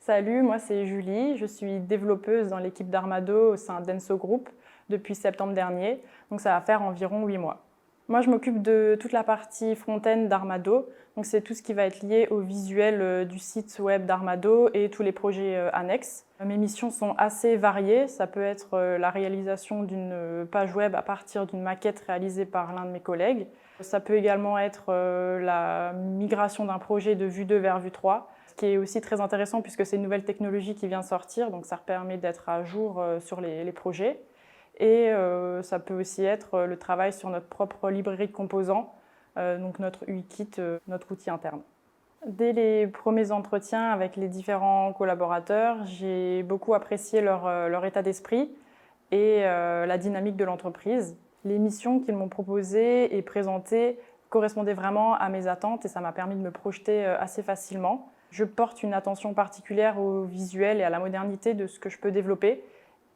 Salut, moi c'est Julie, je suis développeuse dans l'équipe d'Armado au sein d'Enso Group depuis septembre dernier, donc ça va faire environ 8 mois. Moi je m'occupe de toute la partie front-end d'Armado, donc c'est tout ce qui va être lié au visuel du site web d'Armado et tous les projets annexes. Mes missions sont assez variées, ça peut être la réalisation d'une page web à partir d'une maquette réalisée par l'un de mes collègues. Ça peut également être la migration d'un projet de Vue 2 vers Vue 3, ce qui est aussi très intéressant puisque c'est une nouvelle technologie qui vient de sortir, donc ça permet d'être à jour sur les projets. Et ça peut aussi être le travail sur notre propre librairie de composants, donc notre UI-Kit, notre outil interne. Dès les premiers entretiens avec les différents collaborateurs, j'ai beaucoup apprécié leur état d'esprit et la dynamique de l'entreprise. Les missions qu'ils m'ont proposées et présentées correspondaient vraiment à mes attentes et ça m'a permis de me projeter assez facilement. Je porte une attention particulière au visuel et à la modernité de ce que je peux développer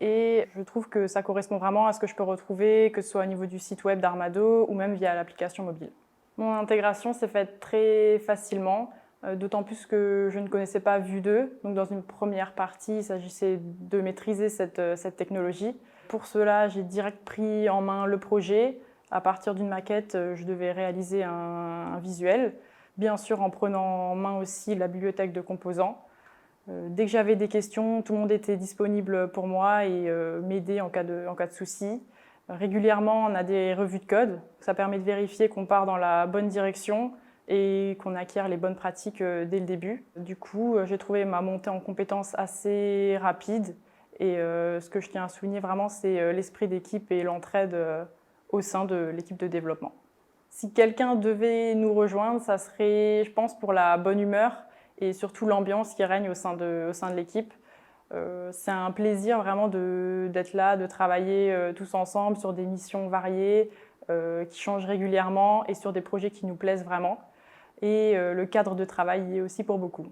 et je trouve que ça correspond vraiment à ce que je peux retrouver, que ce soit au niveau du site web d'Armado ou même via l'application mobile. Mon intégration s'est faite très facilement, d'autant plus que je ne connaissais pas Vue 2. Donc dans une première partie, il s'agissait de maîtriser cette technologie. Pour cela, j'ai direct pris en main le projet. À partir d'une maquette, je devais réaliser un visuel, bien sûr en prenant en main aussi la bibliothèque de composants. Dès que j'avais des questions, tout le monde était disponible pour moi et m'aider en cas de souci. Régulièrement, on a des revues de code. Ça permet de vérifier qu'on part dans la bonne direction et qu'on acquiert les bonnes pratiques dès le début. Du coup, j'ai trouvé ma montée en compétences assez rapide. Et ce que je tiens à souligner vraiment, c'est l'esprit d'équipe et l'entraide au sein de l'équipe de développement. Si quelqu'un devait nous rejoindre, ça serait, je pense, pour la bonne humeur et surtout l'ambiance qui règne au sein de l'équipe. C'est un plaisir vraiment d'être là, de travailler tous ensemble sur des missions variées qui changent régulièrement et sur des projets qui nous plaisent vraiment. Et le cadre de travail y est aussi pour beaucoup.